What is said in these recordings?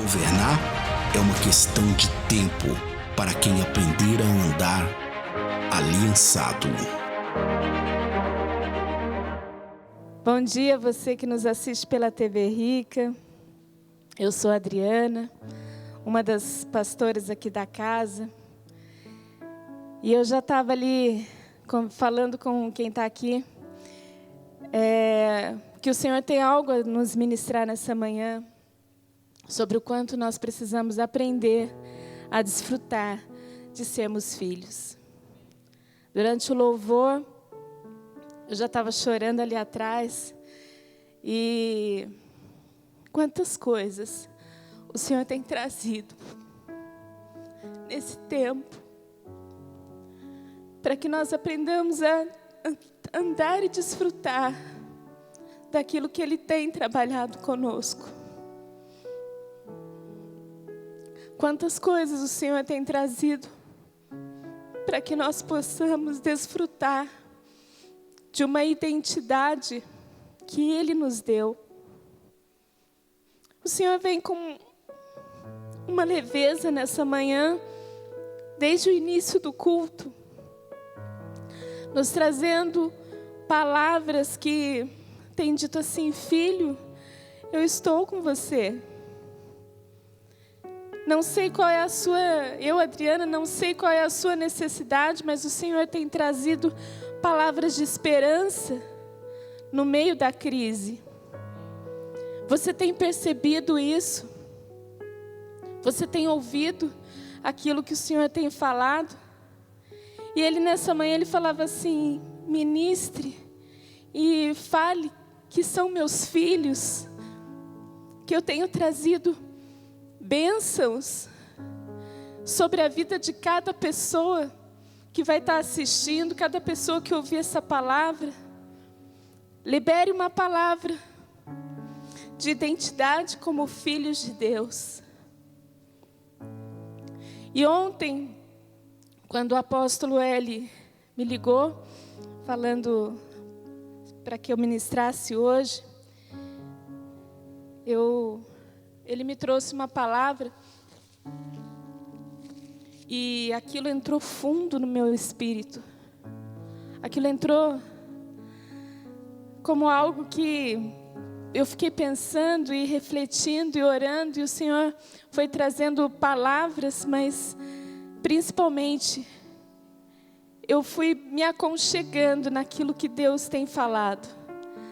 Governar é uma questão de tempo para quem aprender a andar aliançado. Bom dia, você que nos assiste pela TV Rica. Eu sou a Adriana, uma das pastoras aqui da casa. E eu já estava ali falando com quem está aqui, que o Senhor tem algo a nos ministrar nessa manhã, sobre o quanto nós precisamos aprender a desfrutar de sermos filhos. Durante o louvor, eu já estava chorando ali atrás, e quantas coisas o Senhor tem trazido nesse tempo, para que nós aprendamos a andar e desfrutar daquilo que Ele tem trabalhado conosco. Quantas coisas o Senhor tem trazido para que nós possamos desfrutar de uma identidade que Ele nos deu. O Senhor vem com uma leveza nessa manhã, desde o início do culto, nos trazendo palavras que têm dito assim: filho, eu estou com você. Não sei qual é a sua, eu, Adriana, não sei qual é a sua necessidade, mas o Senhor tem trazido palavras de esperança no meio da crise. Você tem percebido isso? Você tem ouvido aquilo que o Senhor tem falado? E Ele nessa manhã, Ele falava assim: ministre e fale que são meus filhos, que eu tenho trazido bênçãos sobre a vida de cada pessoa que vai estar assistindo, cada pessoa que ouvir essa palavra. Libere uma palavra de identidade como filhos de Deus. E ontem, quando o apóstolo Eli me ligou, falando para que eu ministrasse hoje, ele me trouxe uma palavra e aquilo entrou fundo no meu espírito. Aquilo entrou como algo que eu fiquei pensando e refletindo e orando, e o Senhor foi trazendo palavras, mas principalmente eu fui me aconchegando naquilo que Deus tem falado.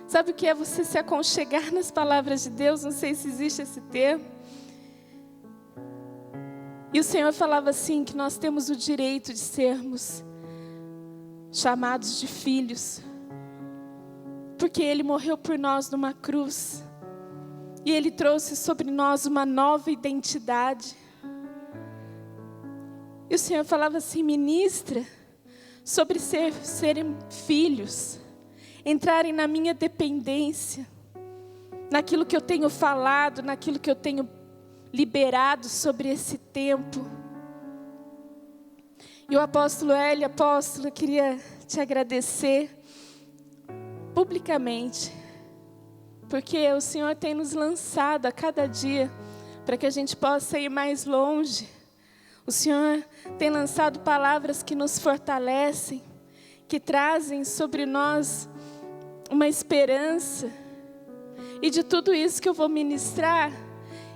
Sabe o que é você se aconchegar nas palavras de Deus? Não sei se existe esse termo. E o Senhor falava assim, que nós temos o direito de sermos chamados de filhos, porque Ele morreu por nós numa cruz, e Ele trouxe sobre nós uma nova identidade. E o Senhor falava assim: ministra sobre serem filhos, entrarem na minha dependência, naquilo que eu tenho falado, naquilo que eu tenho liberado sobre esse tempo. E o apóstolo Eli, apóstolo, eu queria te agradecer publicamente, porque o Senhor tem nos lançado a cada dia para que a gente possa ir mais longe. O Senhor tem lançado palavras que nos fortalecem, que trazem sobre nós uma esperança. E de tudo isso que eu vou ministrar,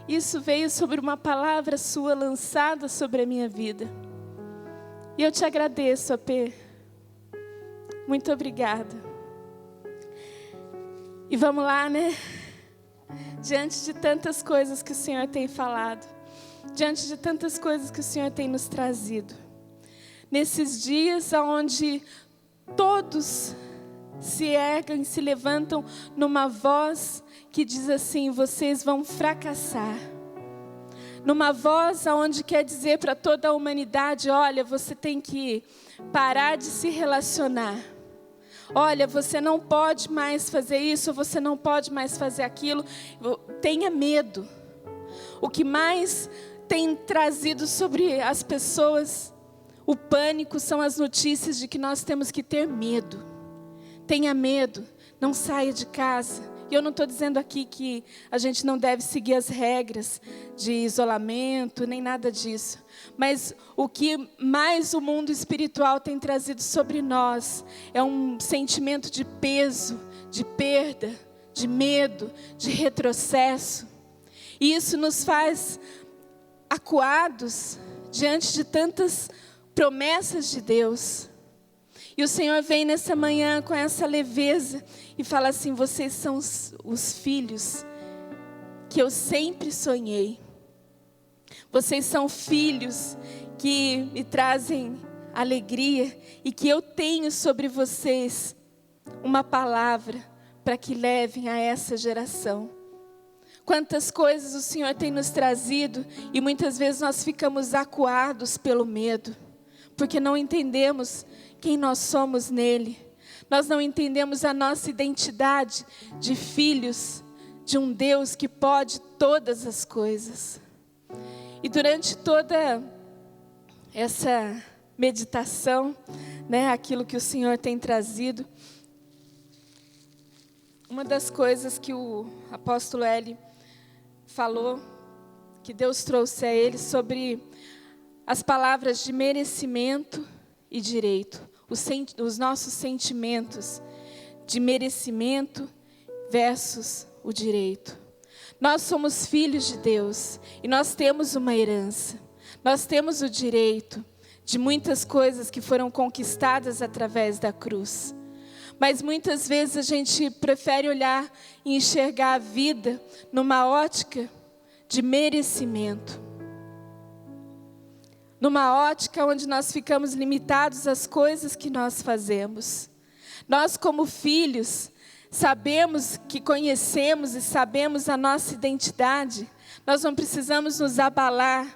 isso veio sobre uma palavra sua lançada sobre a minha vida. E eu te agradeço, AP. Muito obrigada. E vamos lá, né? Diante de tantas coisas que o Senhor tem falado, diante de tantas coisas que o Senhor tem nos trazido, nesses dias onde todos se erguem, se levantam numa voz que diz assim: vocês vão fracassar. Numa voz onde quer dizer para toda a humanidade: olha, você tem que parar de se relacionar. Olha, você não pode mais fazer isso, você não pode mais fazer aquilo. Tenha medo. O que mais tem trazido sobre as pessoas o pânico são as notícias de que nós temos que ter medo. Tenha medo, não saia de casa. E eu não estou dizendo aqui que a gente não deve seguir as regras de isolamento, nem nada disso. Mas o que mais o mundo espiritual tem trazido sobre nós é um sentimento de peso, de perda, de medo, de retrocesso. E isso nos faz acuados diante de tantas promessas de Deus. E o Senhor vem nessa manhã com essa leveza e fala assim: vocês são os filhos que eu sempre sonhei. Vocês são filhos que me trazem alegria e que eu tenho sobre vocês uma palavra para que levem a essa geração. Quantas coisas o Senhor tem nos trazido e muitas vezes nós ficamos acuados pelo medo, porque não entendemos quem nós somos nele. Nós não entendemos a nossa identidade de filhos de um Deus que pode todas as coisas. E durante toda essa meditação, aquilo que o Senhor tem trazido, uma das coisas que o apóstolo Eli falou, que Deus trouxe a ele sobre as palavras de merecimento e direito, os nossos sentimentos de merecimento versus o direito. Nós somos filhos de Deus e nós temos uma herança, nós temos o direito de muitas coisas que foram conquistadas através da cruz. Mas muitas vezes a gente prefere olhar e enxergar a vida numa ótica de merecimento. Numa ótica onde nós ficamos limitados às coisas que nós fazemos. Nós, como filhos, sabemos que conhecemos e sabemos a nossa identidade. Nós não precisamos nos abalar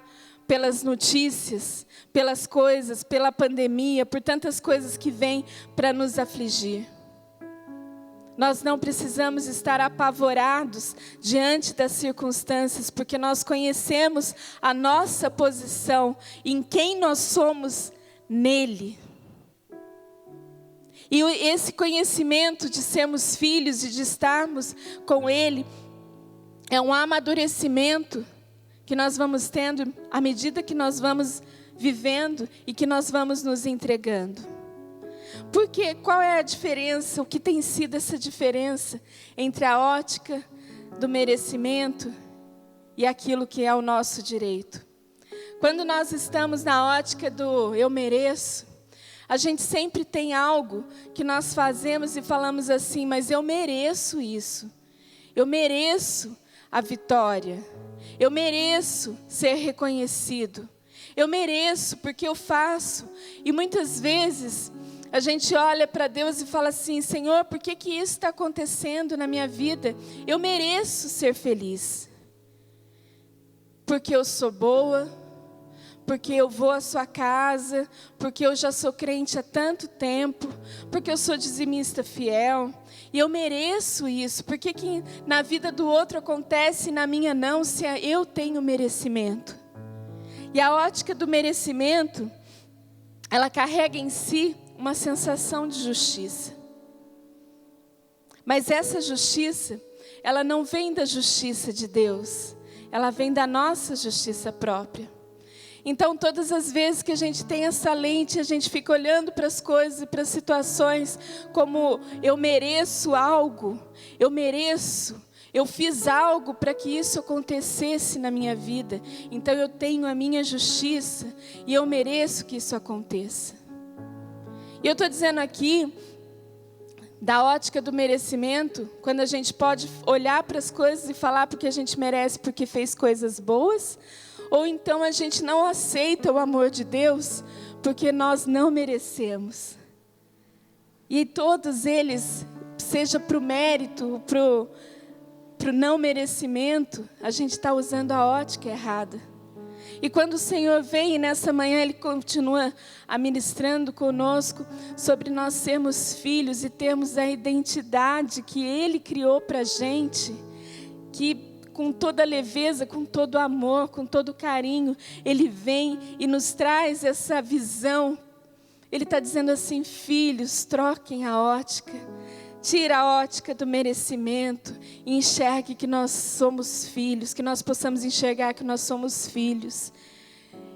pelas notícias, pelas coisas, pela pandemia, por tantas coisas que vêm para nos afligir. Nós não precisamos estar apavorados diante das circunstâncias, porque nós conhecemos a nossa posição, em quem nós somos nele. E esse conhecimento de sermos filhos e de estarmos com ele é um amadurecimento que nós vamos tendo à medida que nós vamos vivendo e que nós vamos nos entregando. Porque qual é a diferença, o que tem sido essa diferença entre a ótica do merecimento e aquilo que é o nosso direito? Quando nós estamos na ótica do eu mereço, a gente sempre tem algo que nós fazemos e falamos assim: mas eu mereço isso, eu mereço a vitória, eu mereço ser reconhecido, eu mereço porque eu faço. E muitas vezes a gente olha para Deus e fala assim: Senhor, por que isso está acontecendo na minha vida? Eu mereço ser feliz, porque eu sou boa, porque eu vou à sua casa, porque eu já sou crente há tanto tempo, porque eu sou dizimista fiel, e eu mereço isso. Por que na vida do outro acontece e na minha não, se eu tenho merecimento? E a ótica do merecimento, ela carrega em si uma sensação de justiça. Mas essa justiça, ela não vem da justiça de Deus, ela vem da nossa justiça própria. Então, todas as vezes que a gente tem essa lente, a gente fica olhando para as coisas e para as situações como eu mereço algo, eu fiz algo para que isso acontecesse na minha vida, então eu tenho a minha justiça e eu mereço que isso aconteça. E eu estou dizendo aqui, da ótica do merecimento, quando a gente pode olhar para as coisas e falar porque a gente merece porque fez coisas boas, ou então a gente não aceita o amor de Deus porque nós não merecemos. E todos eles, seja para o mérito, para o não merecimento, a gente está usando a ótica errada. E quando o Senhor vem nessa manhã, Ele continua ministrando conosco sobre nós sermos filhos e termos a identidade que Ele criou para a gente, que com toda leveza, com todo amor, com todo carinho, Ele vem e nos traz essa visão. Ele está dizendo assim: filhos, troquem a ótica, Tira a ótica do merecimento e enxergue que nós somos filhos, que nós possamos enxergar que nós somos filhos.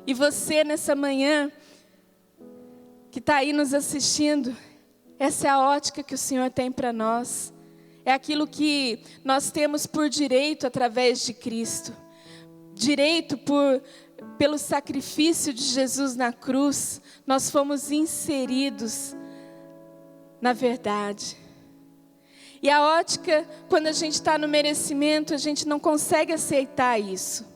E você nessa manhã, que está aí nos assistindo, essa é a ótica que o Senhor tem para nós. É aquilo que nós temos por direito através de Cristo. Direito pelo sacrifício de Jesus na cruz, nós fomos inseridos na verdade. E a ótica, quando a gente está no merecimento, a gente não consegue aceitar isso.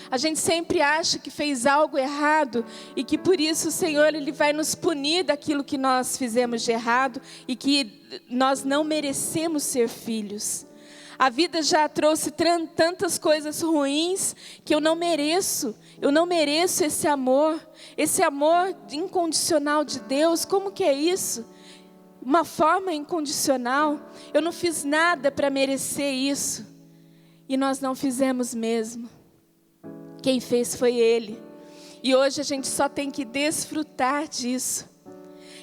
A gente sempre acha que fez algo errado e que por isso o Senhor Ele vai nos punir daquilo que nós fizemos de errado e que nós não merecemos ser filhos. A vida já trouxe tantas coisas ruins que eu não mereço. Eu não mereço esse amor incondicional de Deus. Como que é isso? Uma forma incondicional. Eu não fiz nada para merecer isso. E nós não fizemos mesmo. Quem fez foi Ele. E hoje a gente só tem que desfrutar disso.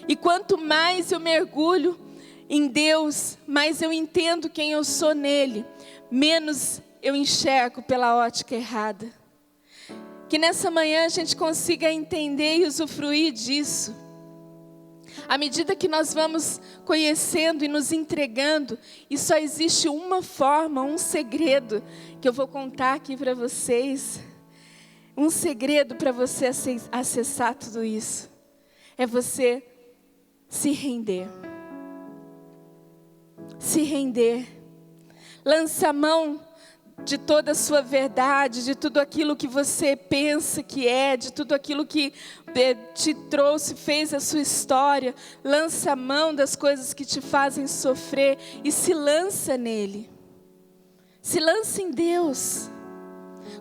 E quanto mais eu mergulho em Deus, mais eu entendo quem eu sou nele, menos eu enxergo pela ótica errada. Que nessa manhã a gente consiga entender e usufruir disso. À medida que nós vamos conhecendo e nos entregando, e só existe uma forma, um segredo, que eu vou contar aqui para vocês. Um segredo para você acessar tudo isso. É você se render. Se render. Lança a mão de toda a sua verdade, de tudo aquilo que você pensa que é, de tudo aquilo que te trouxe, fez a sua história. Lança a mão das coisas que te fazem sofrer e se lança nele. Se lança em Deus.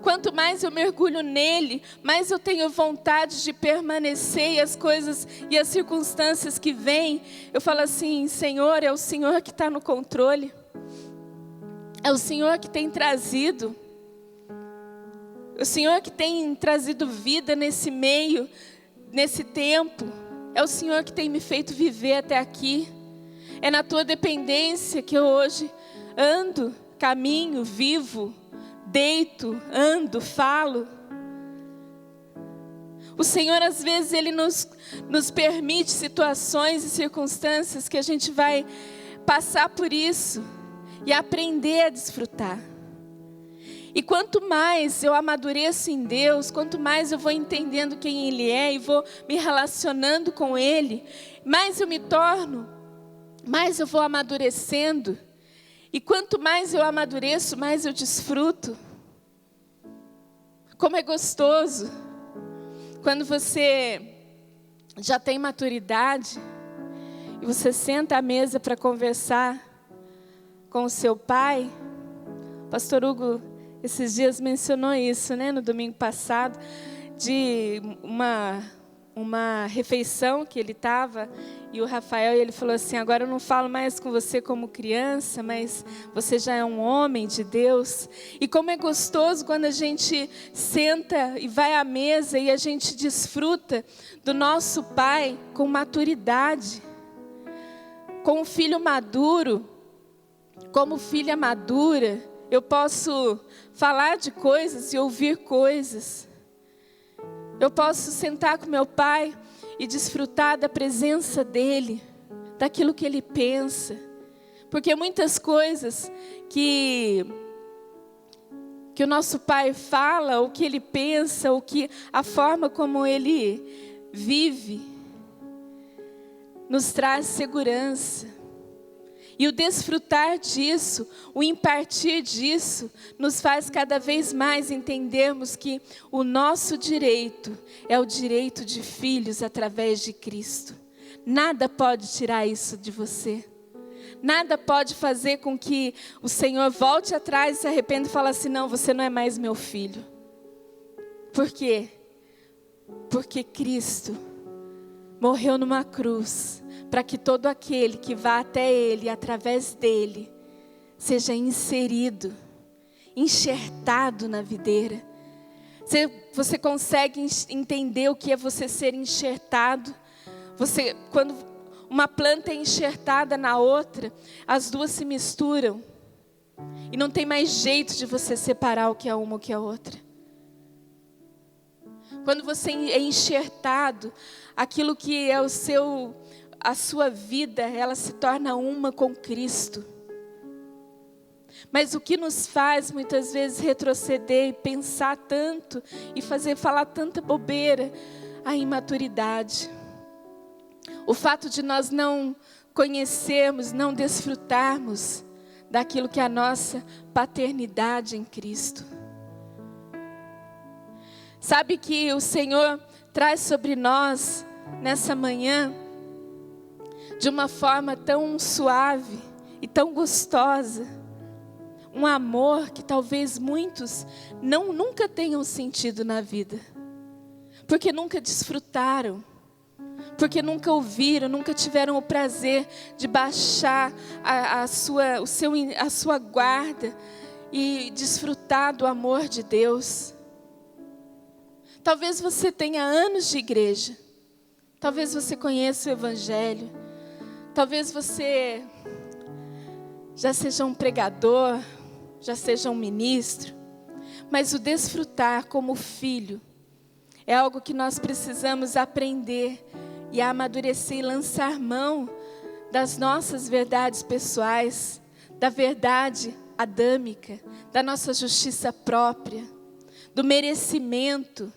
Quanto mais eu mergulho nele, mais eu tenho vontade de permanecer, e as coisas e as circunstâncias que vêm, eu falo assim: Senhor, é o Senhor que está no controle. É o Senhor que tem trazido. O Senhor que tem trazido vida nesse meio, nesse tempo. É o Senhor que tem me feito viver até aqui. É na tua dependência que eu hoje ando, caminho, vivo, deito, ando, falo. O Senhor às vezes Ele nos permite situações e circunstâncias que a gente vai passar por isso e aprender a desfrutar. E quanto mais eu amadureço em Deus, quanto mais eu vou entendendo quem Ele é e vou me relacionando com Ele, mais eu me torno, mais eu vou amadurecendo. E quanto mais eu amadureço, mais eu desfruto. Como é gostoso quando você já tem maturidade e você senta à mesa para conversar com o seu pai. Pastor Hugo, esses dias mencionou isso, né, no domingo passado, de uma refeição que ele estava, e o Rafael, ele falou assim: agora eu não falo mais com você como criança, mas você já é um homem de Deus. E como é gostoso quando a gente senta e vai à mesa e a gente desfruta do nosso pai com maturidade, com um filho maduro, como filha madura. Eu posso falar de coisas e ouvir coisas. Eu posso sentar com meu pai e desfrutar da presença dele, daquilo que ele pensa. Porque muitas coisas que o nosso pai fala, o que ele pensa, a forma como ele vive, nos traz segurança. E o desfrutar disso, o impartir disso, nos faz cada vez mais entendermos que o nosso direito é o direito de filhos através de Cristo. Nada pode tirar isso de você. Nada pode fazer com que o Senhor volte atrás e se arrependa e fale assim: não, você não é mais meu filho. Por quê? Porque Cristo morreu numa cruz, para que todo aquele que vá até Ele, através dEle, seja inserido, enxertado na videira. Você consegue entender o que é você ser enxertado? Quando uma planta é enxertada na outra, as duas se misturam. E não tem mais jeito de você separar o que é uma e o que é outra. Quando você é enxertado, aquilo que é a sua vida, ela se torna uma com Cristo. Mas o que nos faz muitas vezes retroceder e pensar tanto e falar tanta bobeira, a imaturidade. O fato de nós não conhecermos, não desfrutarmos daquilo que é a nossa paternidade em Cristo. Sabe que o Senhor traz sobre nós, nessa manhã, de uma forma tão suave e tão gostosa, um amor que talvez muitos nunca tenham sentido na vida, porque nunca desfrutaram, porque nunca ouviram, nunca tiveram o prazer de baixar a sua guarda e desfrutar do amor de Deus. Talvez você tenha anos de igreja, talvez você conheça o Evangelho, talvez você já seja um pregador, já seja um ministro, mas o desfrutar como filho é algo que nós precisamos aprender e amadurecer e lançar mão das nossas verdades pessoais, da verdade adâmica, da nossa justiça própria, do merecimento,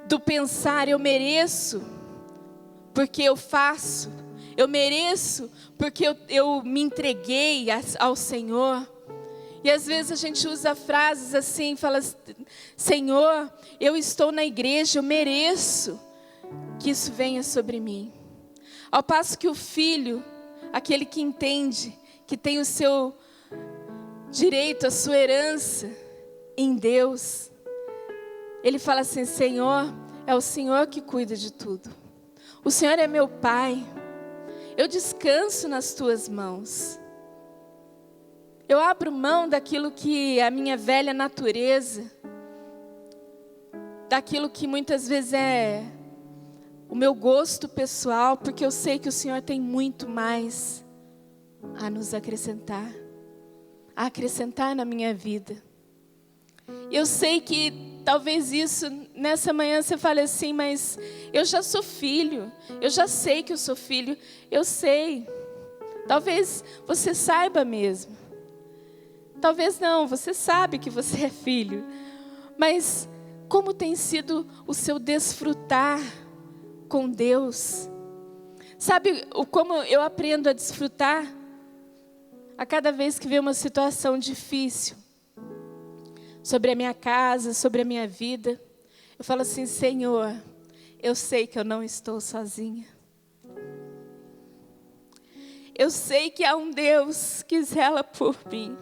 do pensar eu mereço porque eu faço, eu mereço porque eu me entreguei ao Senhor. E às vezes a gente usa frases assim, fala: Senhor, eu estou na igreja, eu mereço que isso venha sobre mim. Ao passo que o filho, aquele que entende, que tem o seu direito, a sua herança em Deus, ele fala assim: Senhor, é o Senhor que cuida de tudo. O Senhor é meu Pai, eu descanso nas tuas mãos. Eu abro mão daquilo que é a minha velha natureza, daquilo que muitas vezes é o meu gosto pessoal, porque eu sei que o Senhor tem muito mais a nos acrescentar, na minha vida. E eu sei que talvez isso, nessa manhã você fale assim: mas eu já sou filho, eu já sei que eu sou filho, eu sei. Talvez você saiba mesmo. Talvez não, você sabe que você é filho. Mas como tem sido o seu desfrutar com Deus? Sabe como eu aprendo a desfrutar? A cada vez que vem uma situação difícil sobre a minha casa, sobre a minha vida, eu falo assim: Senhor, eu sei que eu não estou sozinha. Eu sei que há um Deus que zela por mim.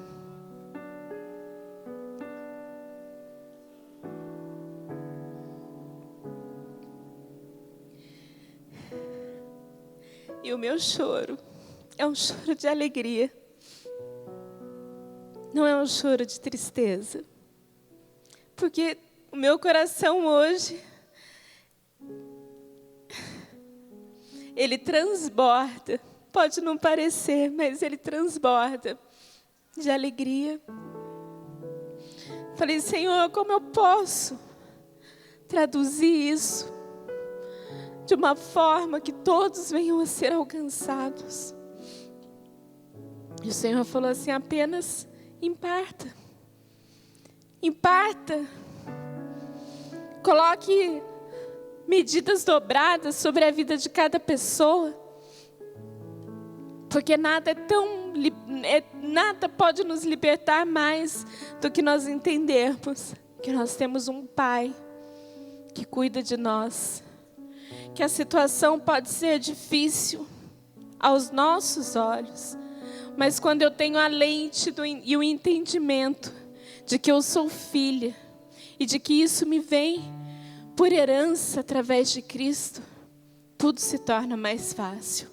E o meu choro é um choro de alegria. Não é um choro de tristeza. Porque o meu coração hoje, ele transborda. Pode não parecer, mas ele transborda de alegria. Falei: Senhor, como eu posso traduzir isso de uma forma que todos venham a ser alcançados? E o Senhor falou assim: apenas imparta. Imparta. Coloque medidas dobradas sobre a vida de cada pessoa. Porque nada pode nos libertar mais do que nós entendermos que nós temos um Pai que cuida de nós. Que a situação pode ser difícil aos nossos olhos, mas quando eu tenho a lente e o entendimento de que eu sou filha e de que isso me vem por herança através de Cristo, tudo se torna mais fácil.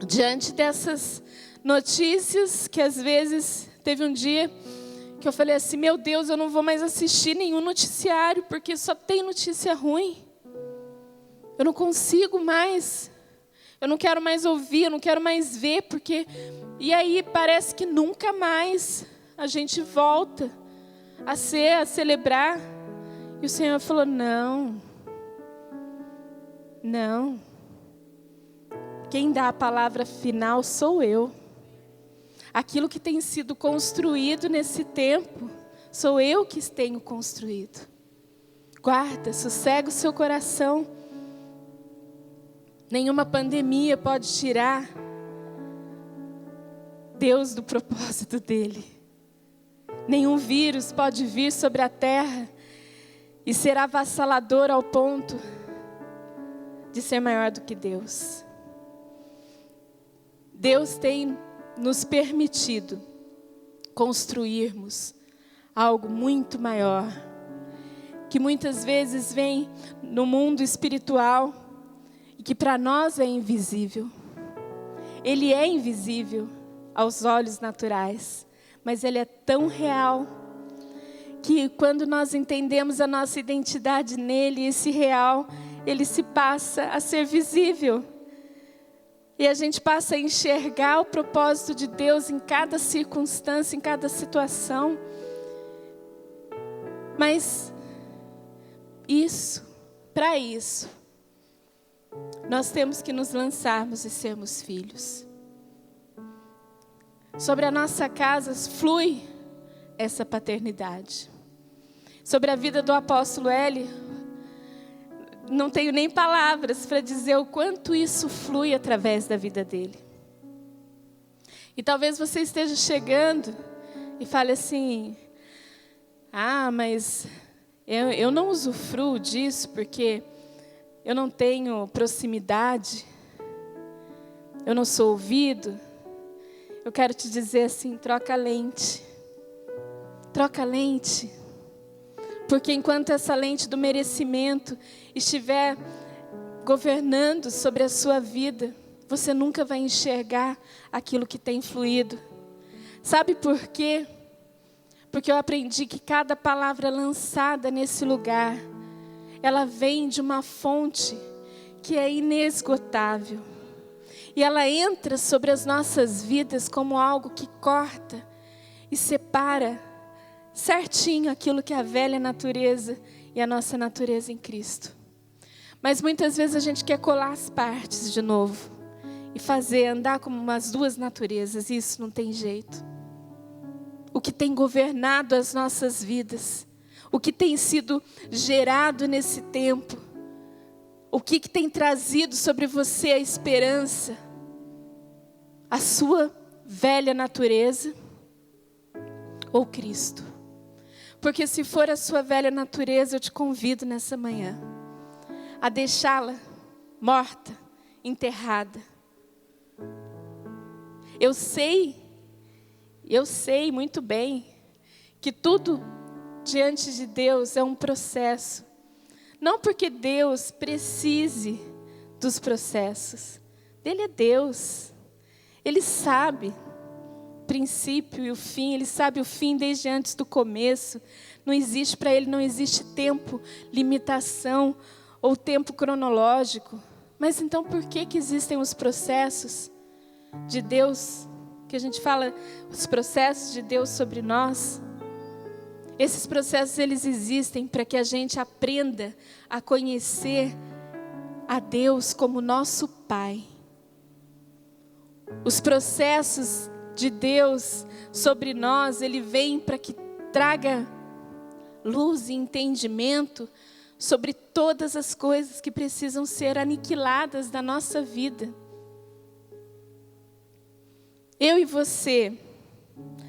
Diante dessas notícias, que às vezes teve um dia que eu falei assim: meu Deus, eu não vou mais assistir nenhum noticiário, porque só tem notícia ruim. Eu não consigo mais. Eu não quero mais ouvir, eu não quero mais ver, porque... E aí parece que nunca mais a gente volta a celebrar. E o Senhor falou, não. Quem dá a palavra final sou eu. Aquilo que tem sido construído nesse tempo, sou eu que tenho construído. Guarda, sossega o seu coração. Nenhuma pandemia pode tirar Deus do propósito dele. Nenhum vírus pode vir sobre a terra e ser avassalador ao ponto de ser maior do que Deus. Deus tem nos permitido construirmos algo muito maior, que muitas vezes vem no mundo espiritual e que para nós é invisível. Ele é invisível aos olhos naturais, mas ele é tão real que quando nós entendemos a nossa identidade nele, esse real, ele se passa a ser visível. E a gente passa a enxergar o propósito de Deus em cada circunstância, em cada situação. Mas para isso, nós temos que nos lançarmos e sermos filhos. Sobre a nossa casa flui essa paternidade. Sobre a vida do apóstolo Eli, não tenho nem palavras para dizer o quanto isso flui através da vida dele. E talvez você esteja chegando e fale assim, mas eu não usufruo disso porque eu não tenho proximidade, eu não sou ouvido. Eu quero te dizer assim, troca a lente. Troca a lente. Porque enquanto essa lente do merecimento estiver governando sobre a sua vida, você nunca vai enxergar aquilo que tem fluído. Sabe por quê? Porque eu aprendi que cada palavra lançada nesse lugar, ela vem de uma fonte que é inesgotável. E ela entra sobre as nossas vidas como algo que corta e separa certinho aquilo que é a velha natureza e a nossa natureza em Cristo. Mas muitas vezes a gente quer colar as partes de novo e andar como umas duas naturezas, e isso não tem jeito. O que tem governado as nossas vidas, o que tem sido gerado nesse tempo, o que tem trazido sobre você a esperança, a sua velha natureza ou Cristo? Porque se for a sua velha natureza, eu te convido nessa manhã a deixá-la morta, enterrada. Eu sei muito bem que tudo diante de Deus é um processo. Não porque Deus precise dos processos. Ele é Deus. Ele sabe o princípio e o fim. Ele sabe o fim desde antes do começo. Não existe para Ele, não existe tempo, limitação ou tempo cronológico. Mas então por que existem os processos de Deus? Que a gente fala, os processos de Deus sobre nós. Esses processos, eles existem para que a gente aprenda a conhecer a Deus como nosso Pai. Os processos de Deus sobre nós, ele vem para que traga luz e entendimento sobre todas as coisas que precisam ser aniquiladas da nossa vida. Eu e você,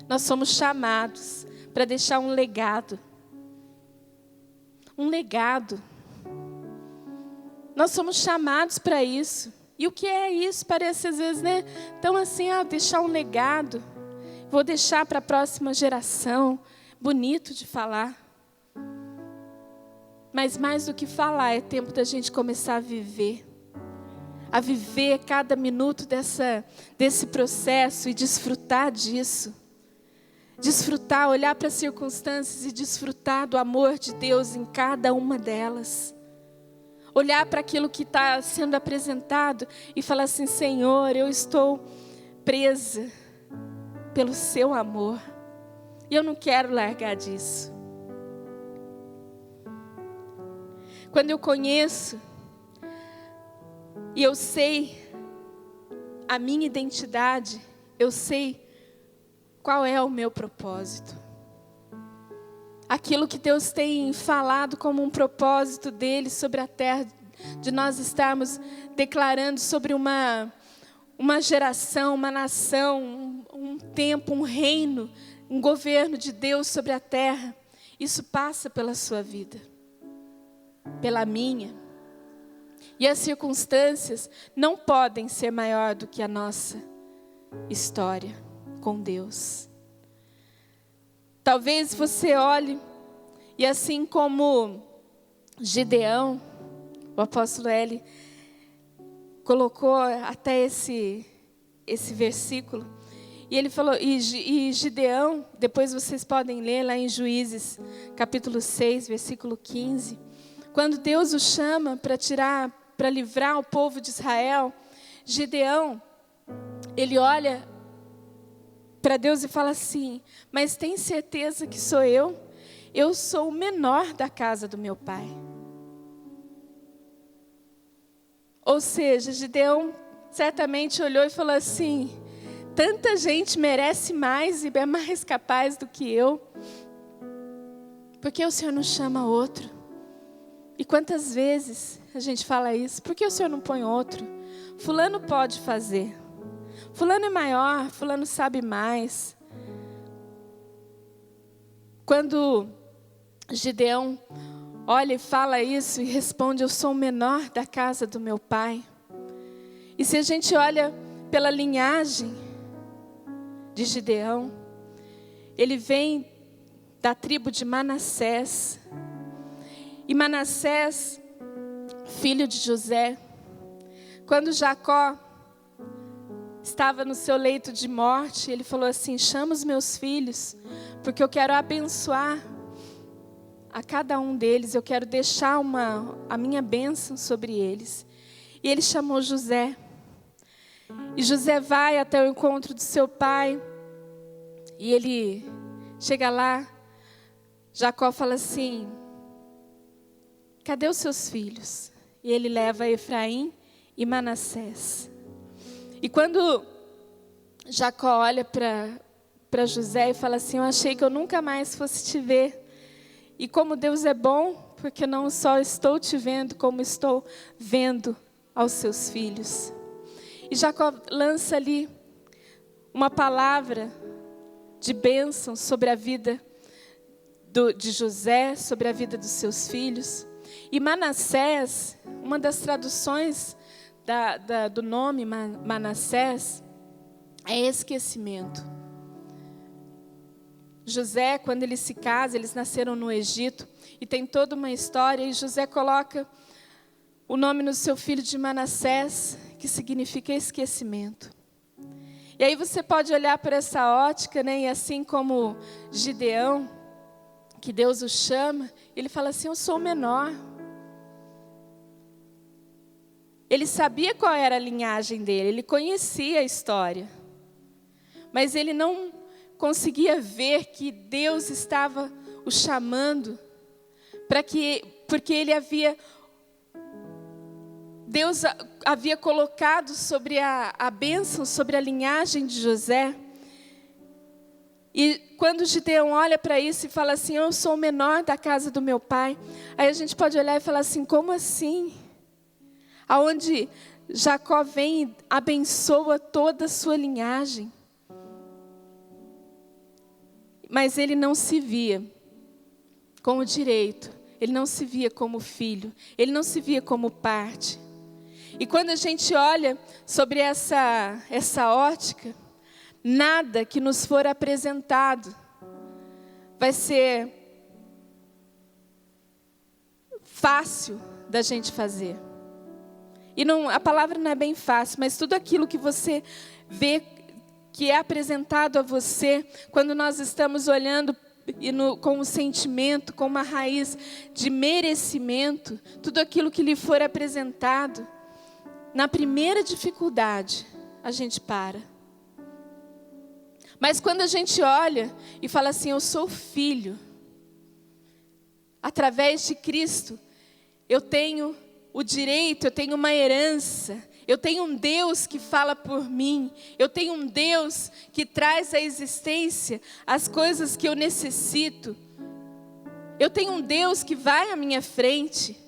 nós somos chamados para deixar um legado. Um legado. Nós somos chamados para isso. E o que é isso? Parece às vezes, né? Então assim, deixar um legado. Vou deixar para a próxima geração. Bonito de falar. Mas mais do que falar, é tempo da gente começar a viver. A viver cada minuto desse processo e desfrutar disso. Desfrutar, olhar para as circunstâncias e desfrutar do amor de Deus em cada uma delas. Olhar para aquilo que está sendo apresentado e falar assim: Senhor, eu estou presa pelo seu amor. E eu não quero largar disso. Quando eu conheço e eu sei a minha identidade, eu sei qual é o meu propósito. Aquilo que Deus tem falado como um propósito dele sobre a terra, de nós estarmos declarando sobre uma geração, uma nação, um tempo, um reino, um governo de Deus sobre a terra. Isso passa pela sua vida, pela minha. E as circunstâncias não podem ser maior do que a nossa história com Deus. Talvez você olhe e assim como Gideão, o apóstolo Eli colocou até esse versículo, e ele falou, e Gideão, depois vocês podem ler lá em Juízes, capítulo 6, versículo 15, quando Deus o chama para livrar o povo de Israel, Gideão, ele olha para Deus e fala assim: mas tem certeza que sou eu? Eu sou o menor da casa do meu pai. Ou seja, Gideão certamente olhou e falou assim: tanta gente merece mais e é mais capaz do que eu. Por que o Senhor não chama outro? E quantas vezes a gente fala isso? Por que o Senhor não põe outro? Fulano pode fazer. Fulano é maior, fulano sabe mais. Quando Gideão olha e fala isso e responde: eu sou o menor da casa do meu pai. E se a gente olha pela linhagem de Gideão, ele vem da tribo de Manassés. E Manassés, filho de José, quando Jacó estava no seu leito de morte, ele falou assim: chama os meus filhos, porque eu quero abençoar a cada um deles, eu quero deixar a minha bênção sobre eles. E ele chamou José. E José vai até o encontro do seu pai, e ele chega lá, Jacó fala assim: cadê os seus filhos? E ele leva Efraim e Manassés. E quando Jacó olha para José e fala assim: eu achei que eu nunca mais fosse te ver. E como Deus é bom, porque não só estou te vendo, como estou vendo aos seus filhos. E Jacó lança ali uma palavra de bênção sobre a vida de José, sobre a vida dos seus filhos. E Manassés, uma das traduções do nome Manassés é esquecimento. José, quando ele se casa, eles nasceram no Egito, e tem toda uma história, e José coloca o nome no seu filho de Manassés, que significa esquecimento. E aí você pode olhar para essa ótica, né? E assim como Gideão, que Deus o chama, ele fala assim: eu sou o menor. Ele sabia qual era a linhagem dele, ele conhecia a história, mas ele não conseguia ver que Deus estava o chamando, porque Deus havia colocado sobre a bênção, sobre a linhagem de José. E quando Gideão olha para isso e fala assim: eu sou o menor da casa do meu pai, aí a gente pode olhar e falar assim: como assim? Aonde Jacó vem e abençoa toda a sua linhagem. Mas ele não se via com o direito, ele não se via como filho, ele não se via como parte. E quando a gente olha sobre essa ótica, nada que nos for apresentado vai ser fácil da gente fazer. E a palavra não é bem fácil, mas tudo aquilo que você vê que é apresentado a você, quando nós estamos olhando com o sentimento, com uma raiz de merecimento, tudo aquilo que lhe for apresentado, na primeira dificuldade, a gente para. Mas quando a gente olha e fala assim, eu sou filho, através de Cristo, eu tenho o direito, eu tenho uma herança, eu tenho um Deus que fala por mim, eu tenho um Deus que traz à existência as coisas que eu necessito, eu tenho um Deus que vai à minha frente.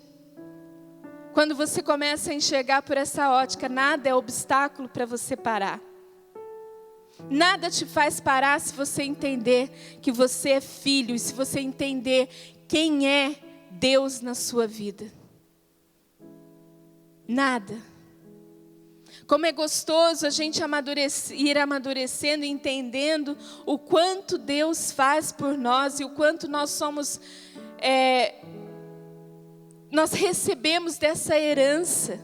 Quando você começa a enxergar por essa ótica, nada é obstáculo para você parar. Nada te faz parar se você entender que você é filho, e se você entender quem é Deus na sua vida. Nada. Como é gostoso a gente ir amadurecendo e entendendo o quanto Deus faz por nós e o quanto nós somos, nós recebemos dessa herança.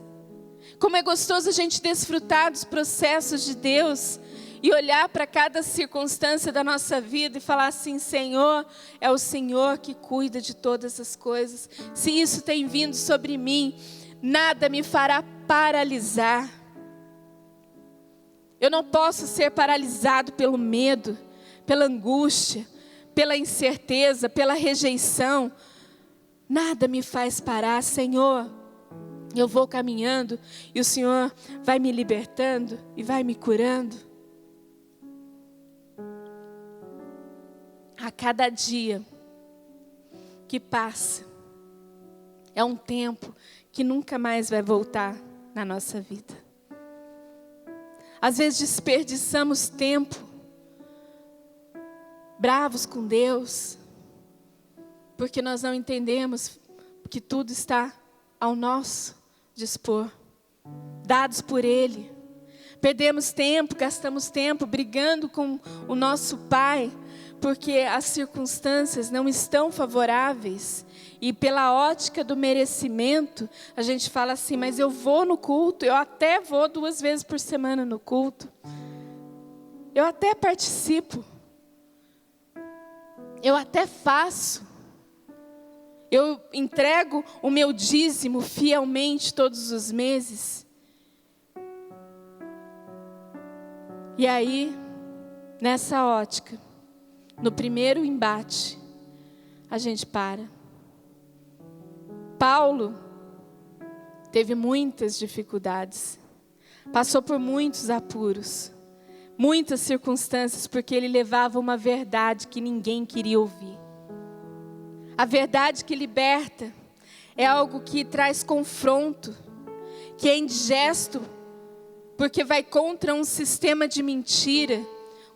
Como é gostoso a gente desfrutar dos processos de Deus e olhar para cada circunstância da nossa vida e falar assim, Senhor, é o Senhor que cuida de todas as coisas. Se isso tem vindo sobre mim, nada me fará paralisar. Eu não posso ser paralisado pelo medo, pela angústia, pela incerteza, pela rejeição. Nada me faz parar, Senhor. Eu vou caminhando e o Senhor vai me libertando e vai me curando. A cada dia que passa, é um tempo que nunca mais vai voltar na nossa vida. Às vezes desperdiçamos tempo, bravos com Deus, porque nós não entendemos que tudo está ao nosso dispor, dados por Ele. Perdemos tempo, gastamos tempo brigando com o nosso Pai, porque as circunstâncias não estão favoráveis. E pela ótica do merecimento, a gente fala assim, mas eu vou no culto, eu até vou 2 vezes por semana no culto. Eu até participo. Eu até faço. Eu entrego o meu dízimo fielmente todos os meses. E aí, nessa ótica, no primeiro embate, a gente para. Paulo teve muitas dificuldades, passou por muitos apuros, muitas circunstâncias, porque ele levava uma verdade que ninguém queria ouvir. A verdade que liberta é algo que traz confronto, que é indigesto, porque vai contra um sistema de mentira,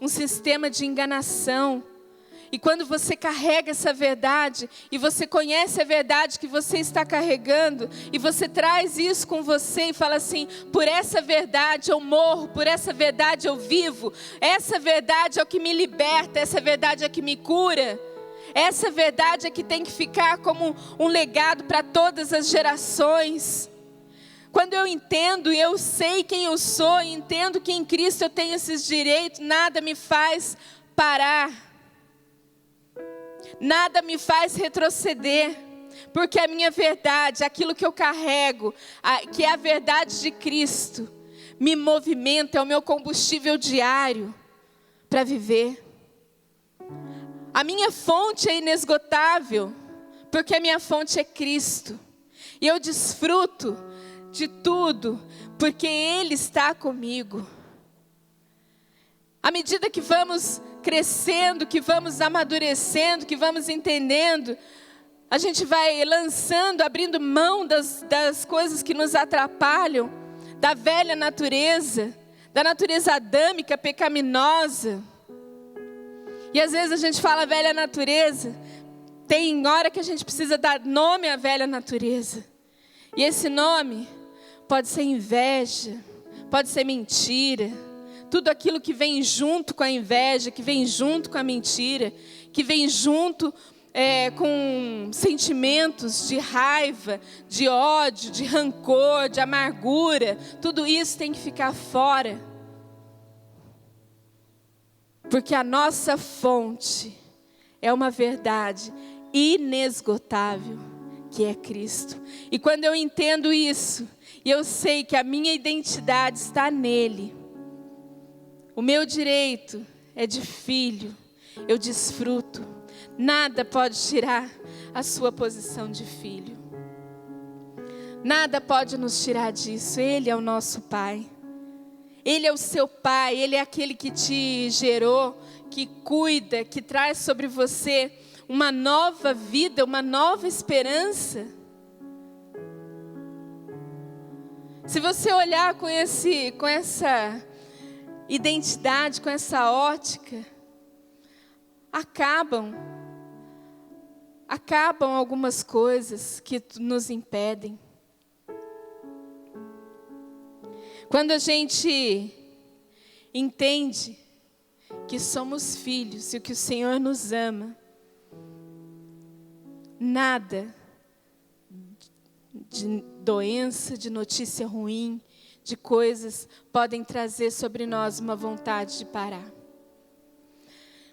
um sistema de enganação. E quando você carrega essa verdade, e você conhece a verdade que você está carregando, e você traz isso com você e fala assim, por essa verdade eu morro, por essa verdade eu vivo, essa verdade é o que me liberta, essa verdade é que me cura, essa verdade é que tem que ficar como um legado para todas as gerações. Quando eu entendo, eu sei quem eu sou, e entendo que em Cristo eu tenho esses direitos, nada me faz parar. Nada me faz retroceder, porque a minha verdade, aquilo que eu carrego, que é a verdade de Cristo, me movimenta, é o meu combustível diário para viver. A minha fonte é inesgotável, porque a minha fonte é Cristo. E eu desfruto de tudo, porque Ele está comigo. À medida que vamos crescendo, que vamos amadurecendo, que vamos entendendo, a gente vai lançando, abrindo mão das coisas que nos atrapalham, da velha natureza, da natureza adâmica, pecaminosa. E às vezes a gente fala velha natureza, tem hora que a gente precisa dar nome à velha natureza. E esse nome pode ser inveja, pode ser mentira, tudo aquilo que vem junto com a inveja, que vem junto com a mentira, que vem junto com sentimentos de raiva, de ódio, de rancor, de amargura, tudo isso tem que ficar fora. Porque a nossa fonte é uma verdade inesgotável, que é Cristo. E quando eu entendo isso, e eu sei que a minha identidade está nele, o meu direito é de filho, eu desfruto. Nada pode tirar a sua posição de filho. Nada pode nos tirar disso. Ele é o nosso Pai. Ele é o seu Pai. Ele é aquele que te gerou, que cuida, que traz sobre você uma nova vida, uma nova esperança. Se você olhar com essa identidade, com essa ótica, acabam algumas coisas que nos impedem. Quando a gente entende que somos filhos e que o Senhor nos ama, nada de doença, de notícia ruim, de coisas podem trazer sobre nós uma vontade de parar.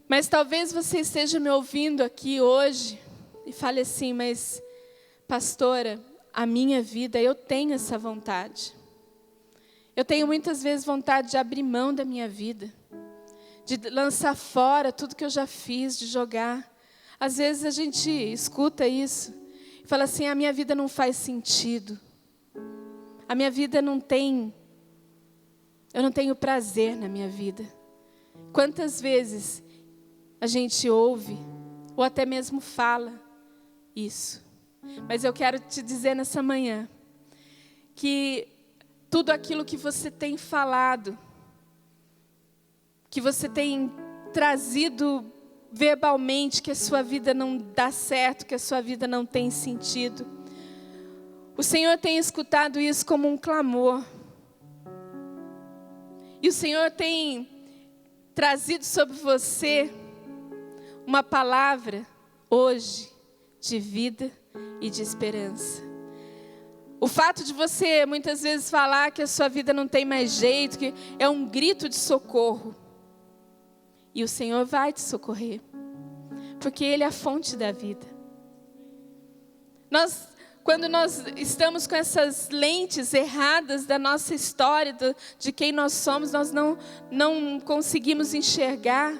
Mas talvez você esteja me ouvindo aqui hoje e fale assim, mas pastora, a minha vida, eu tenho essa vontade. Eu tenho muitas vezes vontade de abrir mão da minha vida, de lançar fora tudo que eu já fiz, de jogar. Às vezes a gente escuta isso e fala assim, a minha vida não faz sentido. A minha vida eu não tenho prazer na minha vida. Quantas vezes a gente ouve, ou até mesmo fala isso. Mas eu quero te dizer nessa manhã, que tudo aquilo que você tem falado, que você tem trazido verbalmente, que a sua vida não dá certo, que a sua vida não tem sentido, o Senhor tem escutado isso como um clamor. E o Senhor tem trazido sobre você uma palavra hoje de vida e de esperança. O fato de você muitas vezes falar que a sua vida não tem mais jeito, que é um grito de socorro. E o Senhor vai te socorrer, porque Ele é a fonte da vida. Quando nós estamos com essas lentes erradas da nossa história, de quem nós somos, nós não conseguimos enxergar.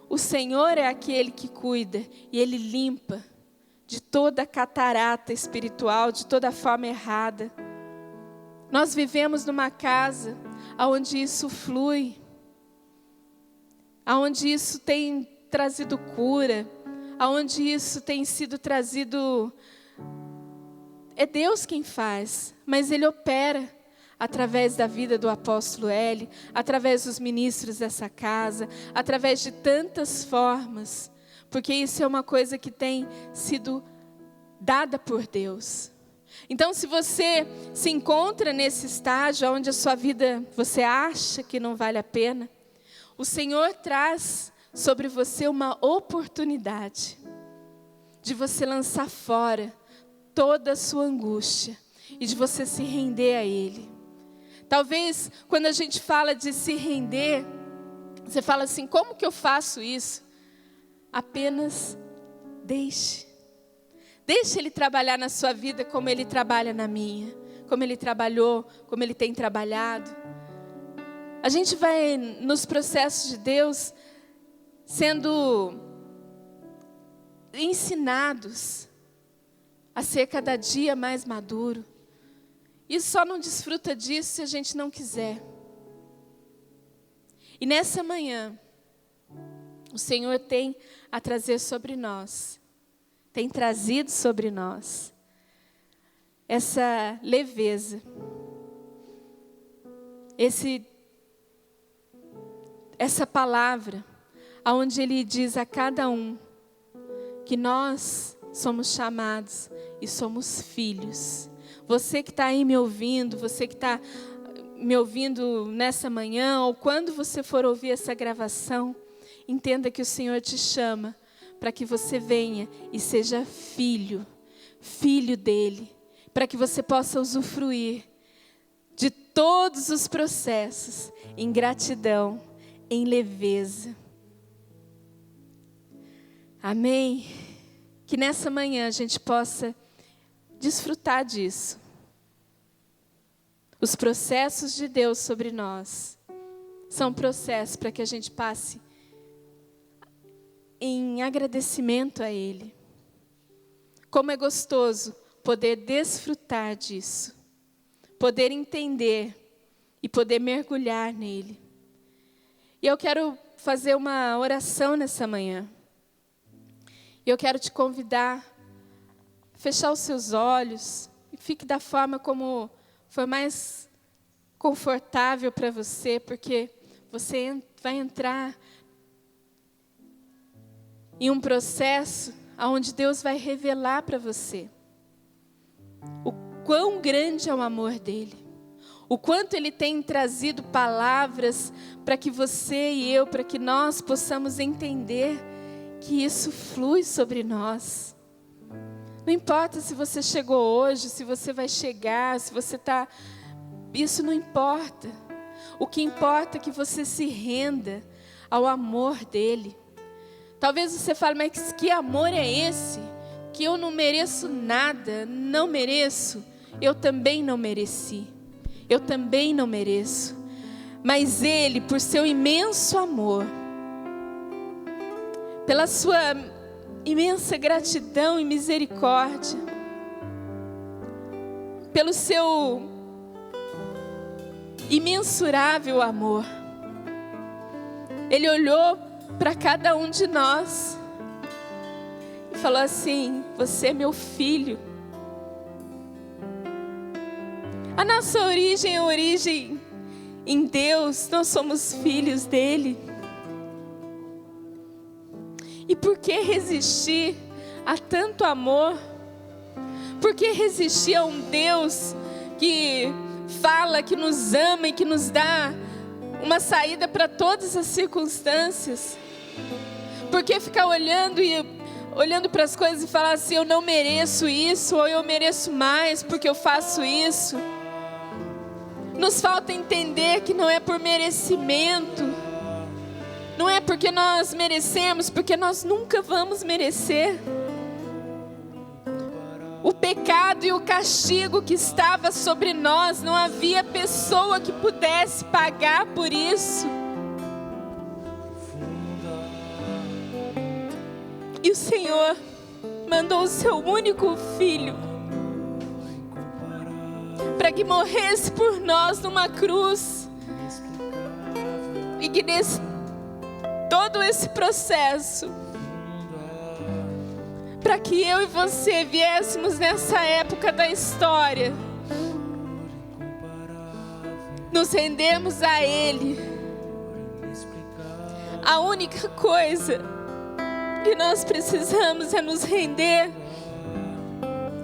O Senhor é aquele que cuida e Ele limpa de toda catarata espiritual, de toda forma errada. Nós vivemos numa casa onde isso flui, onde isso tem trazido cura, onde isso tem sido trazido. É Deus quem faz, mas Ele opera através da vida do apóstolo Eli, através dos ministros dessa casa, através de tantas formas, porque isso é uma coisa que tem sido dada por Deus. Então, se você se encontra nesse estágio onde a sua vida, você acha que não vale a pena, o Senhor traz sobre você uma oportunidade de você lançar fora toda a sua angústia e de você se render a Ele. Talvez quando a gente fala de se render, você fala assim, como que eu faço isso? Apenas deixe. Deixe Ele trabalhar na sua vida como Ele trabalha na minha. Como Ele trabalhou, como Ele tem trabalhado. A gente vai nos processos de Deus sendo ensinados a ser cada dia mais maduro. E só não desfruta disso se a gente não quiser. E nessa manhã, o Senhor tem a trazer sobre nós, tem trazido sobre nós, essa leveza, essa palavra, onde Ele diz a cada um que nós somos chamados e somos filhos. Você que está aí me ouvindo, você que está me ouvindo nessa manhã, ou quando você for ouvir essa gravação, entenda que o Senhor te chama para que você venha e seja filho dEle, para que você possa usufruir de todos os processos em gratidão, em leveza. Amém? Que nessa manhã a gente possa desfrutar disso. Os processos de Deus sobre nós são processos para que a gente passe em agradecimento a Ele. Como é gostoso poder desfrutar disso, poder entender e poder mergulhar nele. E eu quero fazer uma oração nessa manhã. E eu quero te convidar a fechar os seus olhos e fique da forma como for mais confortável para você, porque você vai entrar em um processo onde Deus vai revelar para você o quão grande é o amor dele, o quanto ele tem trazido palavras para que você e eu, para que nós possamos entender que isso flui sobre nós. Não importa se você chegou hoje, se você vai chegar, se você está... Isso não importa. O que importa é que você se renda ao amor dele. Talvez você fale, mas que amor é esse? Que eu não mereço nada, não mereço. Eu também não mereci. Eu também não mereço. Mas ele, por seu imenso amor, pela sua imensa gratidão e misericórdia, pelo seu imensurável amor, ele olhou para cada um de nós e falou assim: você é meu filho. A nossa origem é origem em Deus, nós somos filhos dele. E por que resistir a tanto amor? Por que resistir a um Deus que fala, que nos ama e que nos dá uma saída para todas as circunstâncias? Por que ficar olhando para as coisas e falar assim: eu não mereço isso, ou eu mereço mais porque eu faço isso? Nos falta entender que não é por merecimento, não é porque nós merecemos, porque nós nunca vamos merecer. O pecado e o castigo que estava sobre nós, não havia pessoa que pudesse pagar por isso. E o Senhor mandou o seu único filho para que morresse por nós numa cruz. E que nesse todo esse processo, para que eu e você viéssemos nessa época da história, nos rendermos a Ele. A única coisa que nós precisamos é nos render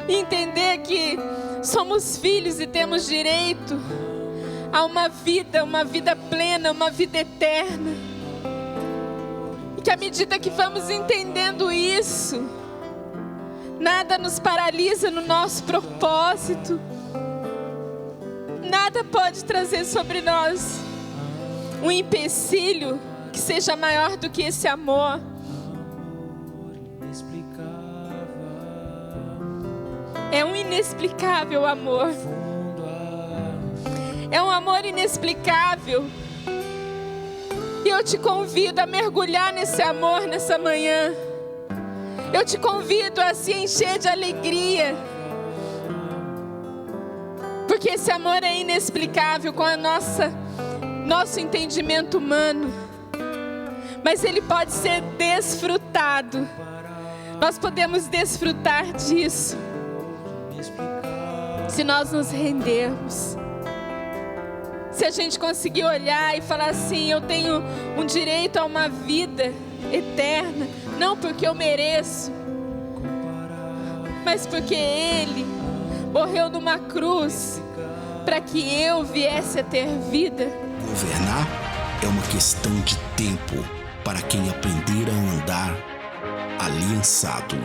e entender que somos filhos e temos direito a uma vida plena, uma vida eterna. E que à medida que vamos entendendo isso, nada nos paralisa no nosso propósito. Nada pode trazer sobre nós um empecilho que seja maior do que esse amor. É um inexplicável amor. É um amor inexplicável. E eu te convido a mergulhar nesse amor nessa manhã. Eu te convido a se encher de alegria. Porque esse amor é inexplicável com a nosso entendimento humano. Mas ele pode ser desfrutado. Nós podemos desfrutar disso se nós nos rendermos. Se a gente conseguir olhar e falar assim: eu tenho um direito a uma vida eterna, não porque eu mereço, mas porque Ele morreu numa cruz para que eu viesse a ter vida. Governar é uma questão de tempo para quem aprender a andar aliançado.